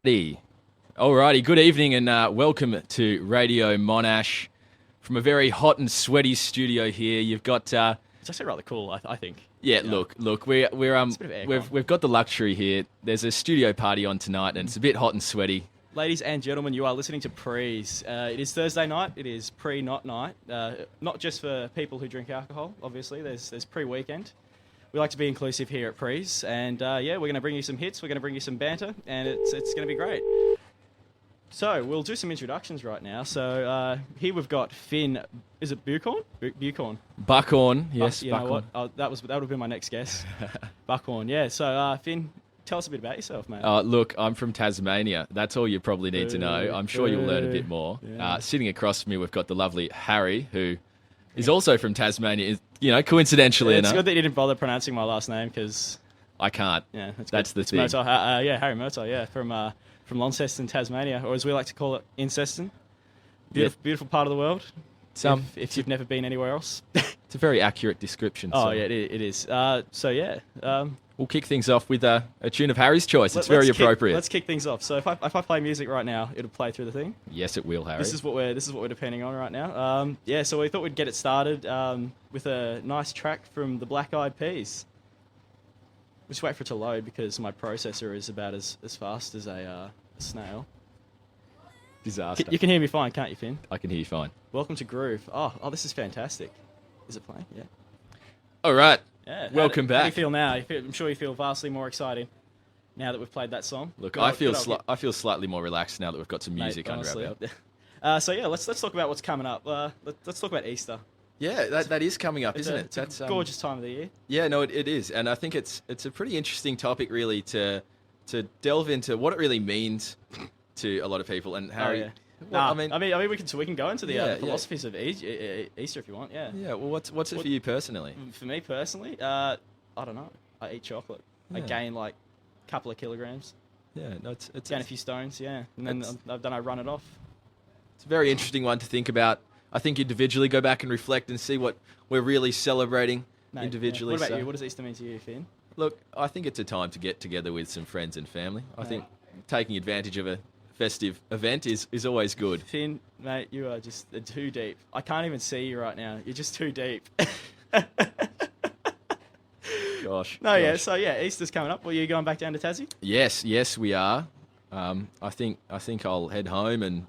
Alrighty, good evening and welcome to Radio Monash from a very hot and sweaty studio here. You've got It's actually rather cool, I think. yeah. You know, Look, we're it's a bit of aircon. we've got the luxury here. There's a studio party on tonight, and it's a bit hot and sweaty. Ladies and gentlemen, you are listening to PRES. It is Thursday night. It is pre-not night. Not just for people who drink alcohol, obviously. There's pre-weekend. We like to be inclusive here at PRES. And we're going to bring you some hits. We're going to bring you some banter. And it's going to be great. So we'll do some introductions right now. So here we've got Finn. Is it Buchhorn? Buchhorn. Buckhorn, yes. You know what? That would have been my next guess. Buckhorn, yeah. So Finn, tell us a bit about yourself, mate. Look, I'm from Tasmania. That's all you probably need to know. I'm sure you'll learn a bit more. Yeah. Sitting across from me, we've got the lovely Harry, who is also from Tasmania. Coincidentally It's enough. good that you didn't bother pronouncing my last name because I can't. yeah, That's good. the It's thing. Murtaugh, Harry Murtaugh, yeah, from Launceston, Tasmania, or as we like to call it, Inceston. Beautiful part of the world. If you've never been anywhere else. It's a very accurate description. Oh so yeah, it is. We'll kick things off with a tune of Harry's choice. It's very appropriate. Let's kick things off. So if I play music right now, it'll play through the thing. Yes, it will, Harry. This is what we're depending on right now. So we thought we'd get it started with a nice track from the Black Eyed Peas. Just wait for it to load because my processor is about as fast as a snail. Disaster. You can hear me fine, can't you, Finn? I can hear you fine. Welcome to Groove. Oh, this is fantastic. Is it playing? Yeah. All right. Yeah. Welcome How do you back. feel now? I'm sure you feel vastly more excited now that we've played that song. Look, Good I old- feel good old- I feel slightly more relaxed now that we've got some Mate, music under our honestly. belt. Let's talk about what's coming up. Let's talk about Easter. Yeah, that is coming up, isn't it? It's a gorgeous time of the year. Yeah, no, it is, and I think it's a pretty interesting topic, really, to delve into what it really means to a lot of people. And Harry, yeah. well, I mean, we can go into the Yeah, philosophies of Easter if you want. Yeah. yeah. Well, what's it for you personally? For me personally, I don't know. I eat chocolate. I Yeah. gain like a couple of kilograms. Yeah, no, it's Gain a few stones. Yeah, and then I run it off. It's a very interesting one to think about. I think individually go back and reflect and see what we're really celebrating Mate, individually. Yeah. What about So, you? What does Easter mean to you, Finn? look, I think it's a time to get together with some friends and family. I think taking advantage of a festive event is always good. Finn, mate, you are just too deep. I can't even see you right now. You're just too deep. Gosh. So Easter's coming up. Well, you going back down to Tassie? Yes, we are. I think I'll head home and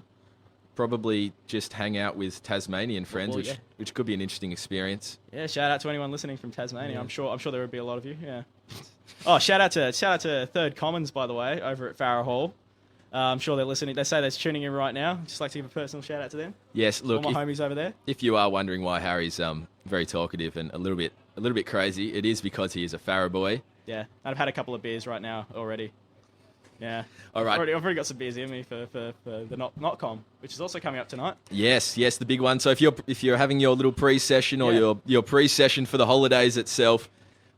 probably just hang out with Tasmanian friends, well, yeah. which could be an interesting experience. Yeah, shout out to anyone listening from Tasmania. Yeah. I'm sure there would be a lot of you. Yeah. Oh, shout out to Third Commons, by the way, over at Farrer Hall. I'm sure they're listening. They say they're tuning in right now. Just like to give a personal shout out to them. Yes, look, All my homies over there. if you are wondering why Harry's very talkative and a little bit crazy, it is because he is a Farrer boy. Yeah, I've had a couple of beers right now already. Yeah. All right. I've already got some beers in me for the NotCom, which is also coming up tonight. Yes, the big one. So if you're having your little pre-session or Yeah. your pre-session for the holidays itself,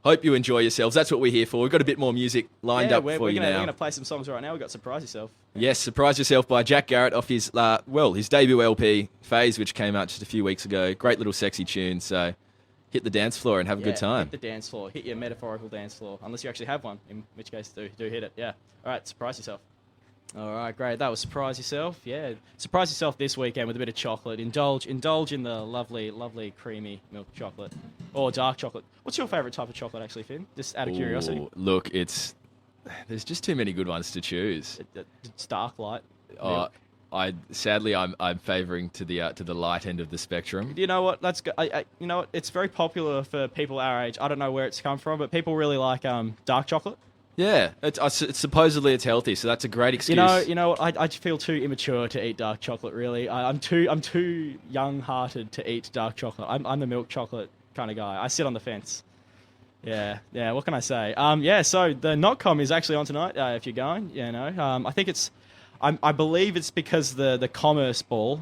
hope you enjoy yourselves. That's what we're here for. We've got a bit more music lined up for you We're now. going to play some songs right now. We've got Surprise Yourself. Yes, Surprise Yourself by Jack Garrett off his debut LP, Phase, which came out just a few weeks ago. Great little sexy tune. So hit the dance floor and have a good time. Hit the dance floor. Hit your metaphorical dance floor. Unless you actually have one, in which case do hit it. Yeah. All right, surprise yourself. All right, great. That was Surprise Yourself. Yeah. Surprise yourself this weekend with a bit of chocolate. Indulge in the lovely creamy milk chocolate or dark chocolate. What's your favourite type of chocolate, actually, Finn? Just out of curiosity. Ooh, look, there's just too many good ones to choose. It's dark, light. Oh, I'm favouring to the light end of the spectrum. You know what? Let's go. You know what? It's very popular for people our age. I don't know where it's come from, but people really like dark chocolate. Yeah, it's supposedly it's healthy, so that's a great excuse. You know what? I feel too immature to eat dark chocolate. Really, I'm too young-hearted to eat dark chocolate. I'm the milk chocolate kind of guy. I sit on the fence. Yeah. What can I say? So the NotCom is actually on tonight. If you're going, I think I believe it's because the commerce ball.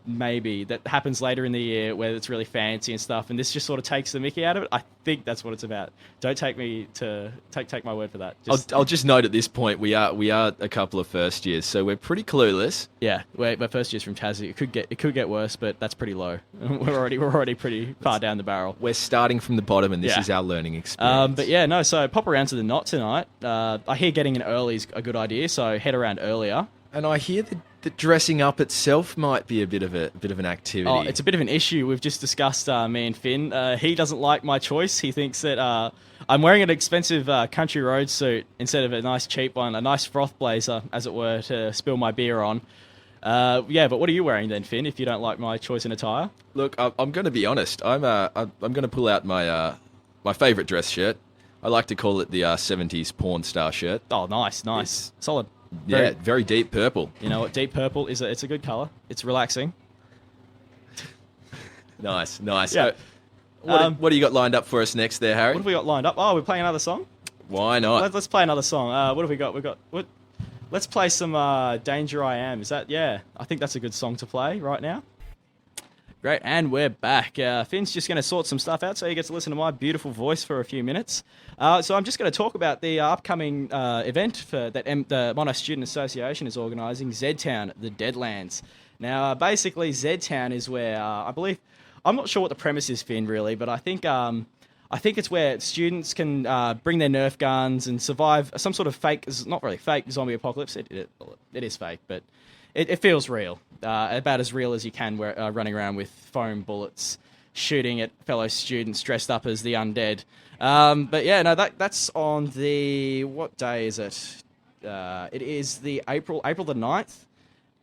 maybe that happens later in the year where it's really fancy and stuff, and this just sort of takes the mickey out of it. I think that's what it's about. Don't take my word for that. I'll just note at this point we are a couple of first years, so we're pretty clueless. Yeah, we're first years from Tassie. It could get worse, but that's pretty low. We're already pretty far down the barrel. We're starting from the bottom, and this is our learning experience. But yeah, no. So pop around to the knot tonight. I hear getting in early is a good idea, so head around earlier. And I hear that dressing up itself might be a bit of an activity. Oh, it's a bit of an issue. We've just discussed me and Finn. He doesn't like my choice. He thinks that I'm wearing an expensive country road suit instead of a nice cheap one, a nice froth blazer, as it were, to spill my beer on. Yeah, but what are you wearing then, Finn, if you don't like my choice in attire? Look, I'm going to be honest. I'm going to pull out my favourite dress shirt. I like to call it the 70s porn star shirt. Oh, nice. Solid. Very deep purple. You know what? Deep purple it's a good colour. It's relaxing. Nice. Yeah. What do you got lined up for us next there, Harry? What have we got lined up? Oh, we're playing another song? Why not? Let's play another song. What have we got? Let's play some Danger I Am. Is that? Yeah, I think that's a good song to play right now. Great, and we're back. Finn's just going to sort some stuff out so you get to listen to my beautiful voice for a few minutes. So I'm just going to talk about the upcoming event that the Mono Student Association is organising, Z-Town, the Deadlands. Now, basically, Z-Town is where I believe, I'm not sure what the premise is, Finn, really, but I think it's where students can bring their Nerf guns and survive some sort of fake, not really fake zombie apocalypse. It is fake, but it feels real. About as real as you can, running around with foam bullets, shooting at fellow students dressed up as the undead. But yeah, no, that's on the, what day is it? It is the April the 9th.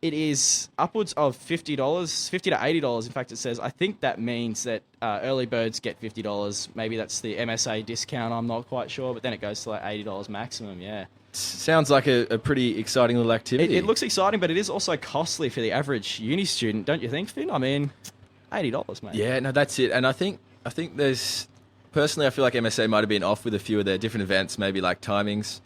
It is upwards of $50, $50 to $80. In fact, it says, I think that means that early birds get $50. Maybe that's the MSA discount. I'm not quite sure, but then it goes to like $80 maximum. Yeah. Sounds like a pretty exciting little activity. It looks exciting, but it is also costly for the average uni student, don't you think, Finn? I mean, $80, mate. Yeah, no, that's it. And I think there's, personally, I feel like MSA might have been off with a few of their different events, maybe like timings.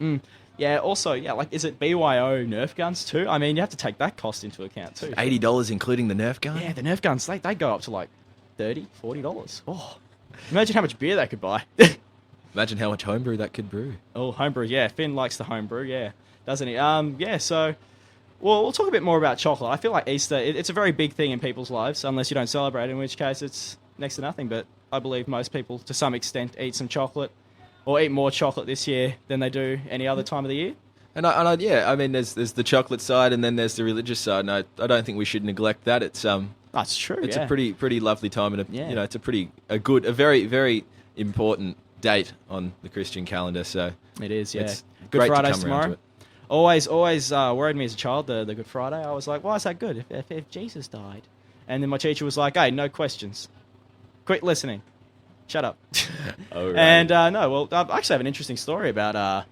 Yeah, also, like, is it BYO Nerf guns too? I mean, you have to take that cost into account too. $80 including the Nerf gun? Yeah, the Nerf guns, they go up to like $30, $40. Oh, imagine how much beer they could buy. Imagine how much homebrew that could brew. Oh, homebrew, yeah. Finn likes the homebrew, yeah. Doesn't he? Yeah, so, well, we'll talk a bit more about chocolate. I feel like Easter, it's a very big thing in people's lives, unless you don't celebrate, in which case it's next to nothing. But I believe most people, to some extent, eat some chocolate, or eat more chocolate this year than they do any other time of the year. And I mean, there's the chocolate side, and then there's the religious side, and I don't think we should neglect that. It's that's true. It's a pretty lovely time, and it's a very, very important date on the Christian calendar. So it is, yeah. It's Good Friday's to come around to tomorrow. it. Always worried me as a child, the Good Friday. I was like, why is that good if Jesus died? And then my teacher was like, hey, no questions. Quit listening. Shut up. Oh, right. And no, well, I actually have an interesting story about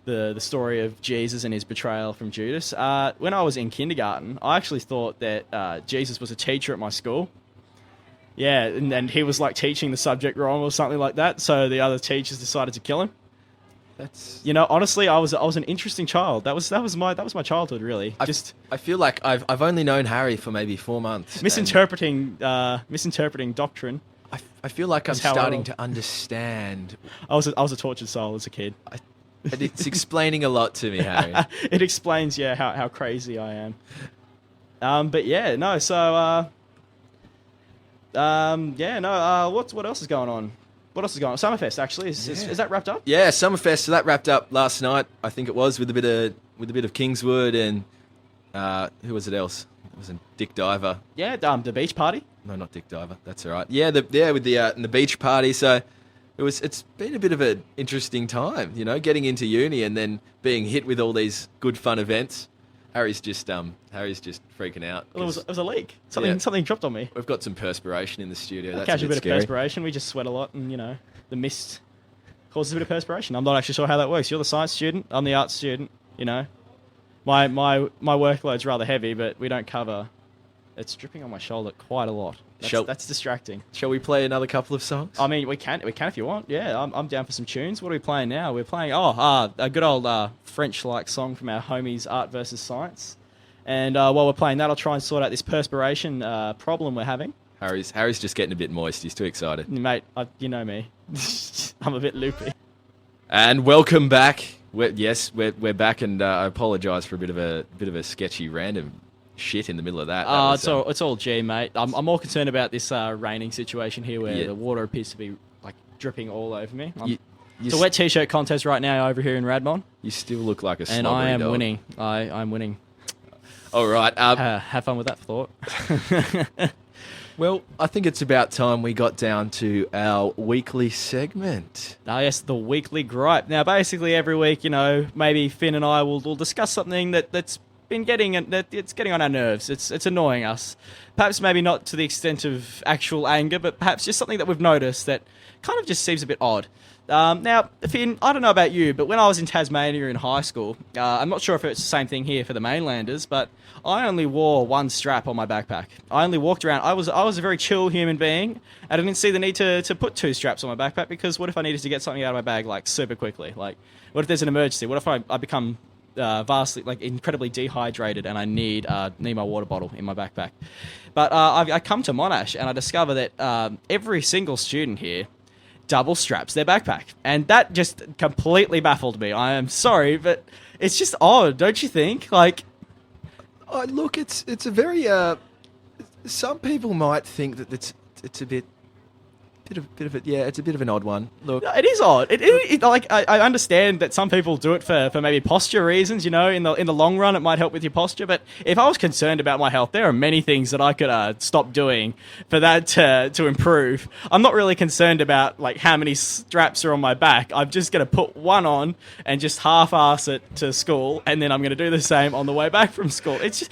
the story of Jesus and his betrayal from Judas. When I was in kindergarten, I actually thought that Jesus was a teacher at my school. Yeah, and he was like teaching the subject wrong or something like that, so the other teachers decided to kill him. That's, honestly, I was an interesting child. That was my childhood, really. I feel like I've only known Harry for maybe 4 months. Misinterpreting doctrine. I feel like I'm starting to understand. I was a tortured soul as a kid. And it's explaining a lot to me, Harry. It explains, how crazy I am. But yeah, no. So what else is going on? What else is going on? Summerfest, actually, is that wrapped up? Yeah, Summerfest. So that wrapped up last night. I think it was with a bit of Kingswood and who was it else? It was Dick Diver. Yeah, the beach party. No, not Dick Diver. That's all right. Yeah, with the beach party. So it's been a bit of an interesting time, getting into uni and then being hit with all these good fun events. Harry's just freaking out. Well, it was a leak. Something dropped on me. We've got some perspiration in the studio. That's catch a bit scary. Of perspiration. We just sweat a lot, and the mist causes a bit of perspiration. I'm not actually sure how that works. You're the science student. I'm the art student. My workload's rather heavy, but we don't cover. It's dripping on my shoulder quite a lot. That's distracting. Shall we play another couple of songs? I mean, we can if you want. Yeah, I'm down for some tunes. What are we playing now? We're playing a good old French-like song from our homies Art versus Science. And while we're playing that, I'll try and sort out this perspiration problem we're having. Harry's just getting a bit moist. He's too excited. Mate, you know me. I'm a bit loopy. And welcome back. We're back, and I apologise for a bit of a sketchy random shit in the middle of that. It's all G, mate. I'm more concerned about this raining situation here, where the water appears to be like dripping all over me. It's a wet t-shirt contest right now over here in Radmon. You still look like a slobbery and I am dog. winning. I'm winning. All right. Have fun with that thought. Well, I think it's about time we got down to our weekly segment. Yes, the weekly gripe. Now, basically, every week, maybe Finn and I will discuss something that's been getting on our nerves. It's annoying us. Perhaps maybe not to the extent of actual anger, but perhaps just something that we've noticed that kind of just seems a bit odd. Now, Finn, I don't know about you, but when I was in Tasmania in high school, I'm not sure if it's the same thing here for the mainlanders, but I only wore one strap on my backpack. I only walked around. I was a very chill human being, and I didn't see the need to put two straps on my backpack, because what if I needed to get something out of my bag like super quickly? Like, what if there's an emergency? What if I become vastly, like, incredibly dehydrated and I need my water bottle in my backpack? But I come to Monash and I discover that every single student here double straps their backpack, and that just completely baffled me. I am sorry, but it's just odd, don't you think? Like, look, it's a very some people might think that it's a bit of it. Yeah, it's a bit of an odd one. Look, it is odd. I understand that some people do it for maybe posture reasons. In the long run, it might help with your posture. But if I was concerned about my health, there are many things that I could stop doing for that to improve. I'm not really concerned about like how many straps are on my back. I'm just going to put one on and just half-ass it to school, and then I'm going to do the same on the way back from school. It's just.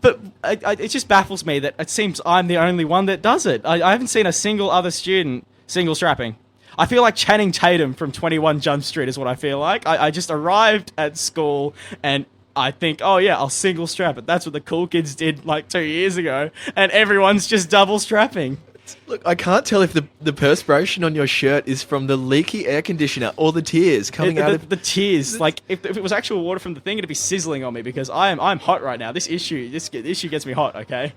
But it just baffles me that it seems I'm the only one that does it. I haven't seen a single other student single strapping. I feel like Channing Tatum from 21 Jump Street is what I feel like. I just arrived at school and I think, oh yeah, I'll single strap it. That's what the cool kids did like 2 years ago. And everyone's just double strapping. Look, I can't tell if the perspiration on your shirt is from the leaky air conditioner or the tears coming out of the tears. Like if it was actual water from the thing, it'd be sizzling on me, because I'm hot right now. This issue gets me hot. Okay,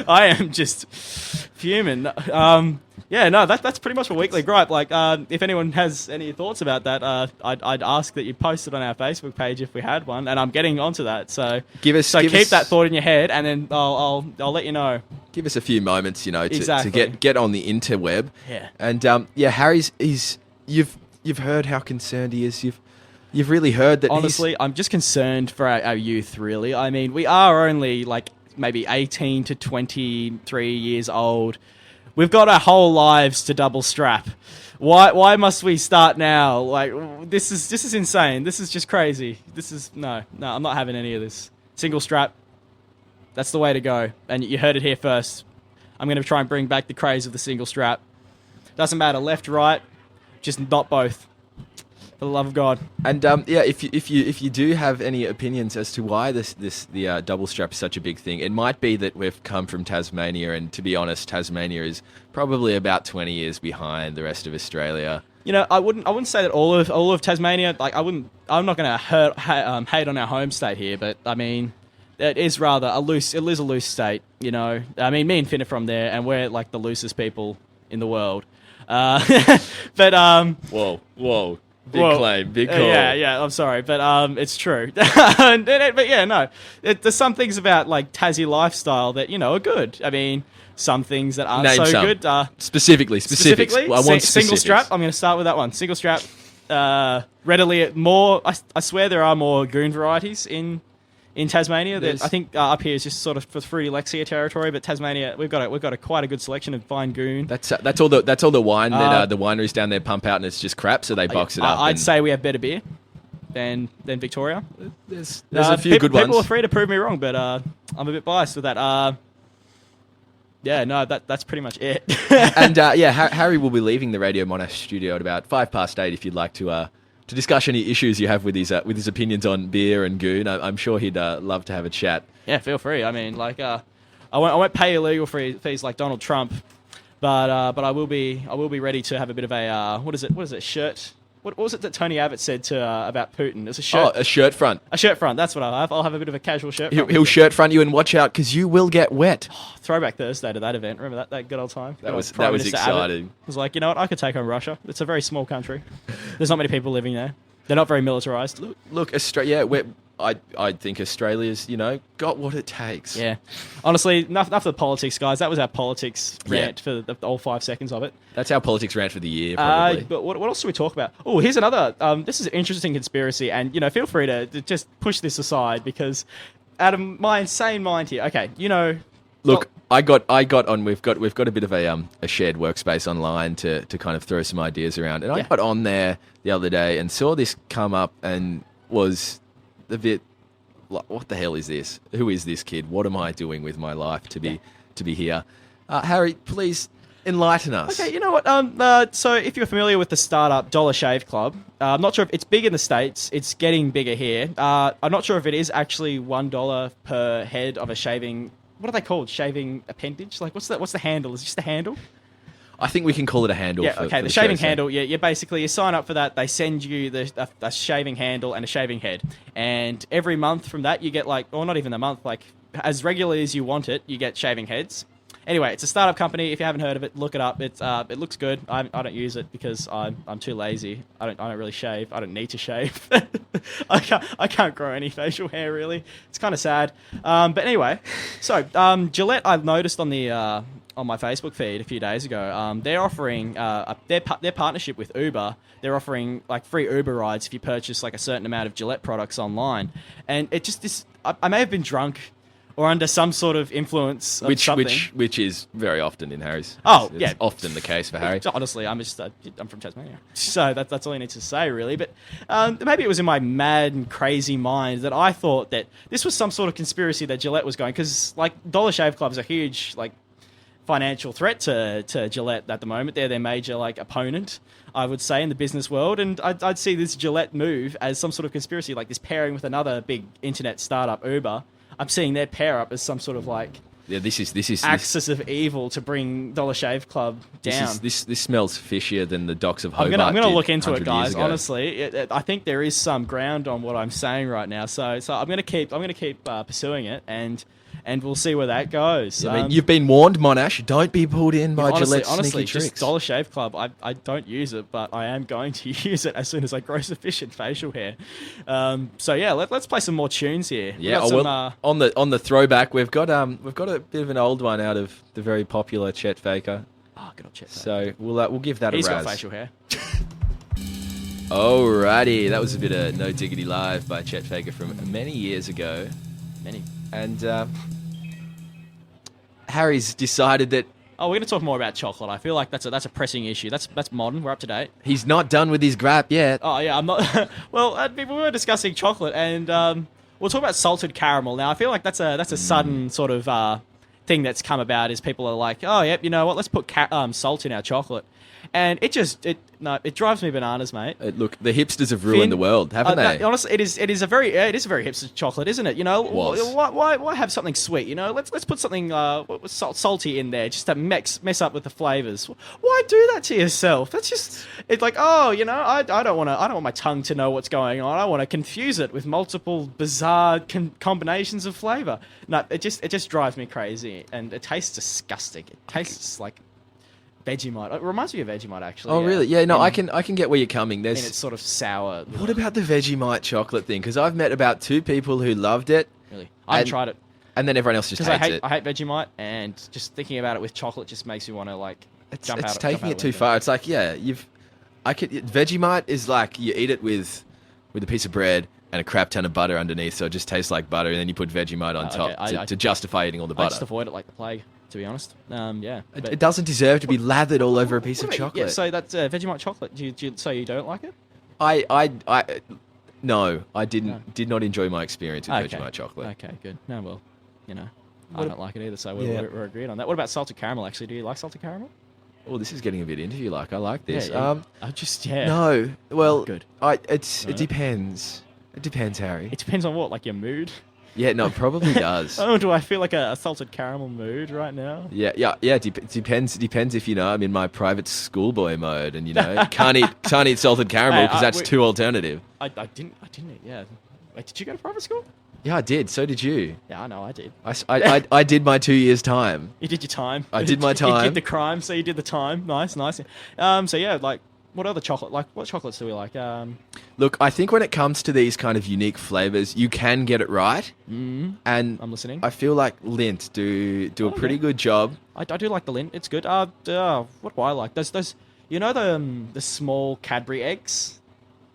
I am just fuming. That's pretty much a weekly gripe. Like, if anyone has any thoughts about that, I'd ask that you post it on our Facebook page if we had one, and I'm getting onto that. So keep that thought in your head, and then I'll let you know. Give us a few moments, Exactly. to get on the interweb. Yeah. And Harry's you've heard how concerned he is. You've really heard that. Honestly, I'm just concerned for our youth. Really, I mean, we are only like maybe 18 to 23 years old. We've got our whole lives to double strap. Why must we start now? Like, this is insane. This is just crazy. No, I'm not having any of this. Single strap. That's the way to go. And you heard it here first. I'm going to try and bring back the craze of the single strap. Doesn't matter left, right, just not both. For the love of God. And if you do have any opinions as to why the double strap is such a big thing, it might be that we've come from Tasmania, and to be honest, Tasmania is probably about 20 years behind the rest of Australia. I wouldn't say that all of Tasmania. Like, I'm not going to hate on our home state here, but I mean, it is rather a loose state. I mean, me and Finn are from there, and we're like the loosest people in the world. But whoa. Big claim, big call. Yeah, I'm sorry, but it's true. But yeah, no. There's some things about like Tassie lifestyle that, are good. I mean, some things that aren't Name so some. good. Specifics. I want single strap. I'm going to start with that one. Single strap. Readily more. I swear there are more goon varieties in Tasmania. I think up here is just sort of for fruity Lexia territory, but Tasmania we've got quite a good selection of fine goon. That's all the wine that the wineries down there pump out, and it's just crap, so they box it up. I'd say we have better beer than Victoria. There's a few good ones. People are free to prove me wrong, but I'm a bit biased with that. That's pretty much it. And Harry will be leaving the Radio Monash studio at about 8:05 if you'd like to discuss any issues you have with his opinions on beer and goon. I'm sure he'd love to have a chat. Yeah, feel free. I mean, like, I won't pay illegal fees like Donald Trump, but I will be ready to have a bit of a what is it? Shirt what was it that Tony Abbott said to about Putin? It's a shirt. Oh, a shirt front. A shirt front. That's what I'll have. I'll have a bit of a casual shirt front. He'll shirt front you, and watch out because you will get wet. Throwback Thursday to that event. Remember that good old time? That was Prime Minister Abbott exciting. was like, you know what? I could take on Russia. It's a very small country. There's not many people living there. They're not very militarized. Look, Australia. I think Australia's, got what it takes. Yeah. Honestly, enough of the politics, guys. That was our politics rant for the all 5 seconds of it. That's our politics rant for the year, probably. But what else do we talk about? Oh, here's another. This is an interesting conspiracy, and feel free to just push this aside because out of my insane mind here. Okay, Look, I got on. We've got a bit of a shared workspace online to kind of throw some ideas around, and I got on there the other day and saw this come up and was a bit like, what the hell is this? Who is this kid? What am I doing with my life to be here? Harry, please enlighten us. Okay, you know what? So if you're familiar with the startup Dollar Shave Club, I'm not sure if it's big in the States. It's getting bigger here. I'm not sure if it is actually $1 per head of a shaving. What are they called? Shaving appendage? Like, what's the handle? Is it just the handle? I think we can call it a handle. Yeah, okay. The shaving handle. Yeah, you basically you sign up for that. They send you a shaving handle and a shaving head, and every month from that you get or not even a month, like as regularly as you want it, you get shaving heads. Anyway, it's a startup company. If you haven't heard of it, look it up. It looks good. I don't use it because I'm too lazy. I don't really shave. I don't need to shave. I can't grow any facial hair really. It's kind of sad. But anyway, so Gillette, I've noticed on my Facebook feed a few days ago, they're offering their partnership with Uber. They're offering like free Uber rides if you purchase like a certain amount of Gillette products online. And it just I may have been drunk or under some sort of influence of something. Which is very often in Harry's. It's often the case for Harry. Honestly, I'm from Tasmania, so that's all I need to say really. But maybe it was in my mad and crazy mind that I thought that this was some sort of conspiracy that Gillette was going, because like Dollar Shave Club is a huge like financial threat to Gillette at the moment. They're their major like opponent, I would say, in the business world, and I'd see this Gillette move as some sort of conspiracy, like this pairing with another big internet startup, Uber. I'm seeing their pair up as some sort of like this is axis of evil to bring Dollar Shave Club down. This smells fishier than the docks of Hobart. I'm gonna look into it, guys. Honestly, I think there is some ground on what I'm saying right now. So I'm gonna keep pursuing it, and we'll see where that goes. I mean, you've been warned, Monash. Don't be pulled in by Gillette's sneaky tricks. Just Dollar Shave Club. I don't use it, but I am going to use it as soon as I grow sufficient facial hair. So yeah, let's play some more tunes here. Yeah, on the throwback, we've got a bit of an old one out of the very popular Chet Faker. Oh, good old Chet Faker. So we'll give that a razz. He's got facial hair. Alrighty, that was a bit of No Diggity Live by Chet Faker from many years ago. And Harry's decided that... Oh, we're going to talk more about chocolate. I feel like that's a pressing issue. That's modern. We're up to date. He's not done with his grap yet. Oh, yeah, I'm not... Well, we were discussing chocolate, and we'll talk about salted caramel. Now, I feel like that's a sudden sort of thing that's come about, is people are like, oh, yep, you know what, let's put salt in our chocolate. And it drives me bananas, mate. Look, the hipsters have ruined the world, haven't they? Honestly, it is a very hipster chocolate, isn't it? You know, why have something sweet? You know, let's put something salty in there just to mess up with the flavors. Why do that to yourself? That's just it's like, oh, you know, I don't want my tongue to know what's going on. I want to confuse it with multiple bizarre combinations of flavor. No, it just drives me crazy, and it tastes disgusting. It tastes like Vegemite. It reminds me of Vegemite, actually. Oh, really? Yeah, no, I can get where you're coming. And it's sort of sour. What about the Vegemite chocolate thing? Because I've met about 2 people who loved it. Really? I haven't tried it. And then everyone else just hates it. I hate Vegemite, and just thinking about it with chocolate just makes me want to, like, jump out. It's taking it too far. It's like, yeah, Vegemite is like you eat it with a piece of bread and a crap ton of butter underneath, so it just tastes like butter, and then you put Vegemite on top to justify eating all the butter. I just avoid it like the plague, to be honest. Yeah. It doesn't deserve to be lathered all over a piece of chocolate. Yeah, so that's Vegemite chocolate. So you don't like it? No, I did not enjoy my experience with Vegemite chocolate. Okay, good. No, well, you know, I don't like it either, so we're agreed on that. What about salted caramel, actually? Do you like salted caramel? Oh, this is getting a bit interview-like. I like this. Yeah. No, well, good. It depends. It depends, Harry. It depends on what, like your mood? Yeah, no, it probably does. Oh, do I feel like a salted caramel mood right now? Yeah. Depends if I'm in my private schoolboy mode, and can't eat salted caramel because that's too alternative. I didn't eat. Yeah. Wait, did you go to private school? Yeah, I did. So did you. Yeah, I know. I did. I did my 2 years time. You did your time. I did my time. You did the crime, so you did the time. Nice. So yeah, like, what other chocolate? Like, what chocolates do we like? Look, I think when it comes to these kind of unique flavors, you can get it right. And I'm listening. I feel like Lindt do a pretty good job. I do like the Lindt. It's good. What do I like? Those the small Cadbury eggs.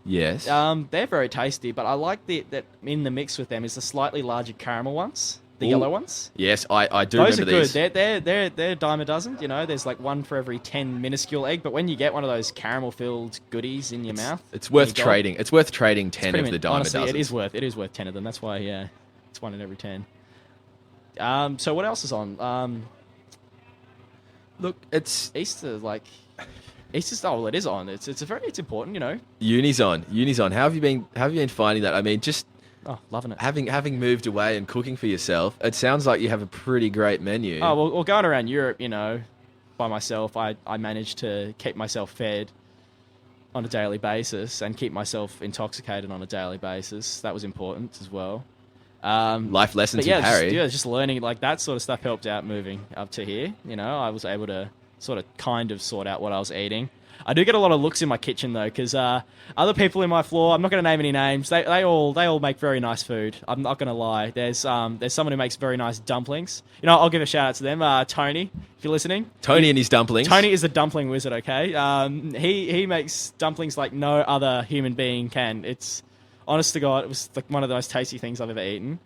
Yes. They're very tasty, but I like that in the mix with them is the slightly larger caramel ones, the yellow ones. Yes, I do Those remember these. Those are good. They're a dime a dozen. There's like one for every 10 minuscule egg, but when you get one of those caramel-filled goodies in your mouth, it's worth trading. It's worth trading 10 of the dime honestly, a dozen. It is worth 10 of them. That's why, yeah, it's one in every 10. So what else is on? Look, it's Easter, like. Easter's it is on. It's important, Uni's on. How have you been finding that? I mean, just loving it. Having moved away and cooking for yourself, it sounds like you have a pretty great menu. Oh well, going around Europe, by myself, I managed to keep myself fed on a daily basis and keep myself intoxicated on a daily basis. That was important as well. Life lessons with Harry. Just learning like that sort of stuff helped out moving up to here. I was able to kind of sort out what I was eating. I do get a lot of looks in my kitchen though, because other people in my floor, I'm not going to name any names. They all make very nice food. I'm not going to lie. There's someone who makes very nice dumplings. I'll give a shout out to them. Tony, if you're listening. Tony and his dumplings. Tony is a dumpling wizard. Okay, he makes dumplings like no other human being can. It's honest to God, it was like one of the most tasty things I've ever eaten.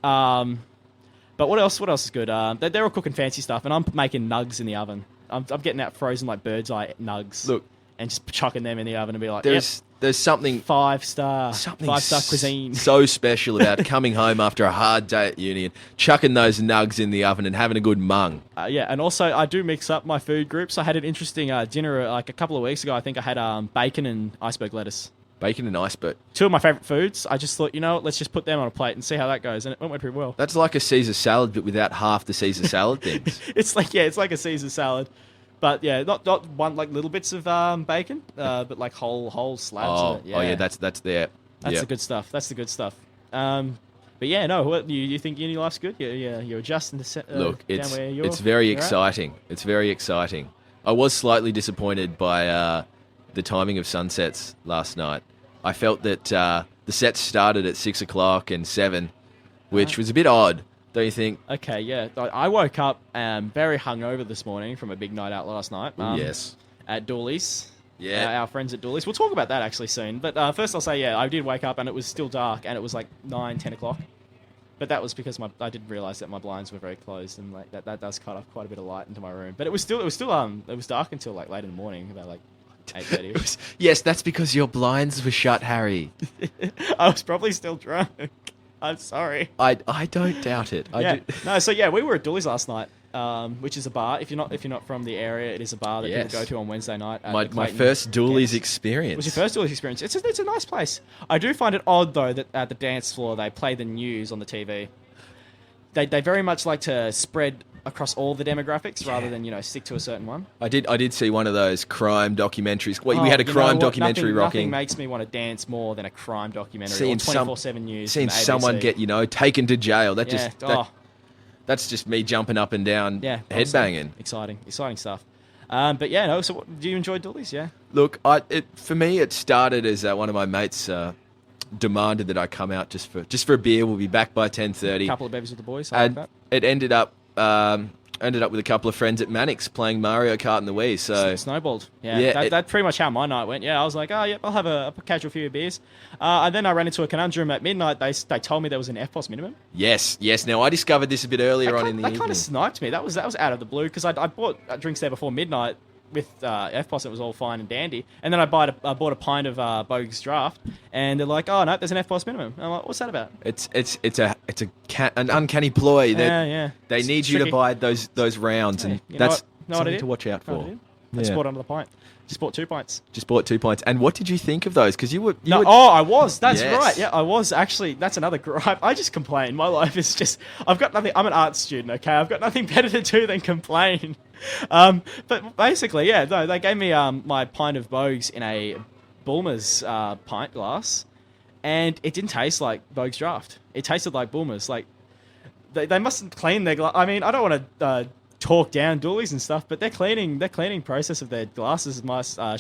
But what else? What else is good? They're all cooking fancy stuff, and I'm making nugs in the oven. I'm getting out frozen like bird's eye nugs. Look, and just chucking them in the oven and be like, there's something 5-star cuisine. So special about coming home after a hard day at uni and chucking those nugs in the oven and having a good mung. Yeah, and also I do mix up my food groups. I had an interesting dinner like a couple of weeks ago. I think I had bacon and iceberg lettuce. Bacon and iceberg. 2 of my favourite foods. I just thought, let's just put them on a plate and see how that goes. And it went pretty well. That's like a Caesar salad, but without half the Caesar salad things. It's like a Caesar salad. But yeah, not one like little bits of bacon, but like whole slabs of it. Yeah. That's there. That's the good stuff. That's the good stuff. But yeah, no, what, you think uni life's good? You're adjusting to Look, down where it's very you're exciting. At? It's very exciting. I was slightly disappointed by the timing of sunsets last night. I felt that the sets started at 6 o'clock and 7, which was a bit odd, don't you think? Okay, yeah. I woke up very hungover this morning from a big night out last night. Yes. At Dooley's. Yeah. Our friends at Dooley's. We'll talk about that actually soon. But first I'll say, yeah, I did wake up and it was still dark and it was like 9, 10 o'clock. But that was because I didn't realise that my blinds were very closed and like that does cut off quite a bit of light into my room. But it was dark until like late in the morning, about like 8:30. Yes, that's because your blinds were shut, Harry. I was probably still drunk. I'm sorry. I don't doubt it. No, so yeah, we were at Dooley's last night, which is a bar. If you're not from the area, it is a bar that people go to on Wednesday night. At my first Dooley's experience. It was your first Dooley's experience. It's a nice place. I do find it odd though that at the dance floor they play the news on the TV. They very much like to spread across all the demographics rather than stick to a certain one. I did see one of those crime documentaries. We had a crime documentary Nothing rocking. makes me want to dance more than a crime documentary. Seeing or 24/7 news. Seeing someone get taken to jail. That's just me jumping up and down, headbanging. Exciting stuff. But yeah, no. So, do you enjoy Dooley's? Yeah. Look, for me, it started as one of my mates demanded that I come out just for a beer. We'll be back by 10:30. A couple of bevies with the boys. And like that. It ended up with a couple of friends at Mannix playing Mario Kart in the Wii. So snowballed. Yeah. That's pretty much how my night went. Yeah, I was like, oh yeah, I'll have a casual few beers. And then I ran into a conundrum at midnight. They told me there was an FPOS minimum. Yes. Now I discovered this a bit earlier on in the evening. That kind of sniped me. That was out of the blue because I bought drinks there before midnight. With FPOS, it was all fine and dandy. And then I bought a pint of Bogus Draft, and they're like, "Oh no, there's an FPOS minimum." And I'm like, "What's that about?" It's an uncanny ploy. Yeah. They need you to buy those rounds, and that's something to watch out for. I just bought another pint. Just bought 2 pints. Just bought 2 pints. And what did you think of those? Because you were... I was. That's Yes. right. Yeah, I was. Actually, that's another gripe. I just complain. My life is just... I've got nothing... I'm an art student, okay? I've got nothing better to do than complain. But basically, yeah, no, they gave me my pint of Bogues in a Bulmer's pint glass, and it didn't taste like Bogue's draft. It tasted like Bulmer's. Like, they mustn't clean their glass. I mean, I don't want to... talk down doolies and stuff, but their cleaning process of their glasses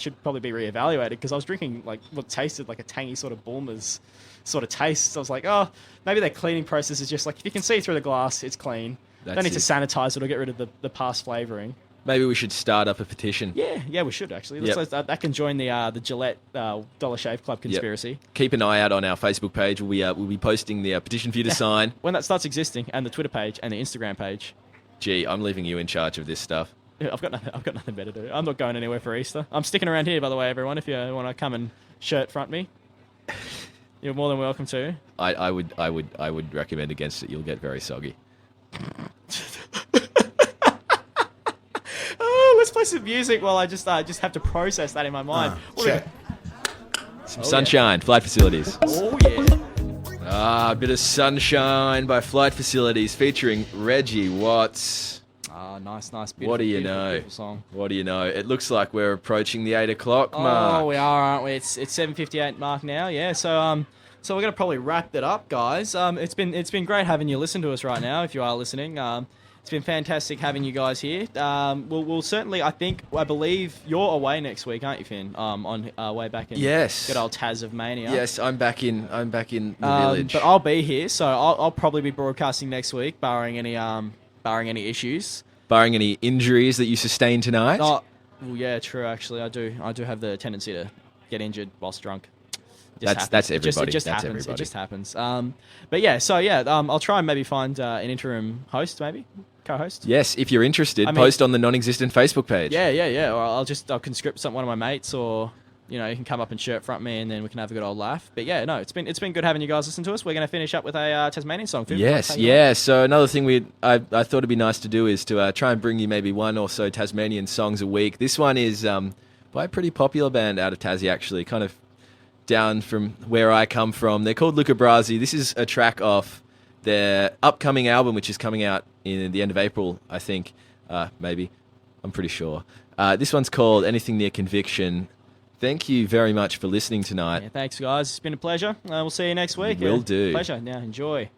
should probably be reevaluated, because I was drinking like what tasted like a tangy sort of Bulmer's sort of taste. So I was like, oh, maybe their cleaning process is just like, if you can see through the glass, it's clean. Don't need to sanitize it or get rid of the past flavouring. Maybe we should start up a petition. Yeah, we should actually. That can join the Gillette Dollar Shave Club conspiracy. Yep. Keep an eye out on our Facebook page. We'll be posting the petition for you to sign when that starts existing, and the Twitter page and the Instagram page. Gee, I'm leaving you in charge of this stuff. Yeah, I've got nothing better to do. I'm not going anywhere for Easter. I'm sticking around here, by the way, everyone. If you want to come and shirt front me, you're more than welcome to. I would recommend against it. You'll get very soggy. Oh, let's play some music while I just have to process that in my mind. Some Sunshine, Flight Facilities. Oh yeah. A bit of Sunshine by Flight Facilities featuring Reggie Watts. Nice. Beautiful, What do you beautiful, know? beautiful song. What do you know? It looks like we're approaching the 8 o'clock mark. Oh, we are, aren't we? It's 7:58 mark now. Yeah. So we're gonna probably wrap that up, guys. It's been great having you listen to us right now. If you are listening, it's been fantastic having you guys here. We'll certainly, I believe you're away next week, aren't you, Finn? On our way back in good old Tasmania. Yes, I'm back in the village. But I'll be here, so I'll probably be broadcasting next week, barring any issues. Barring any injuries that you sustained tonight. Oh, well, yeah, true. Actually, I do have the tendency to get injured whilst drunk. That's everybody. It just That's happens. everybody. It just happens. But yeah, I'll try and maybe find an interim host, co-host. Yes, if you're interested, post on the non-existent Facebook page. Yeah. Or I'll conscript one of my mates, or you can come up and shirt front me, and then we can have a good old laugh. But yeah, no, it's been good having you guys listen to us. We're going to finish up with a Tasmanian song. Phil. Yes, yeah. So another thing I thought it'd be nice to do is to try and bring you maybe one or so Tasmanian songs a week. This one is by a pretty popular band out of Tassie, actually, kind of down from where I come from. They're called Luca Brasi. This is a track off their upcoming album, which is coming out in the end of April, I think. Maybe. I'm pretty sure. This one's called Anything Near Conviction. Thank you very much for listening tonight. Yeah, thanks, guys. It's been a pleasure. We'll see you next week. Will do. Pleasure. Now, enjoy.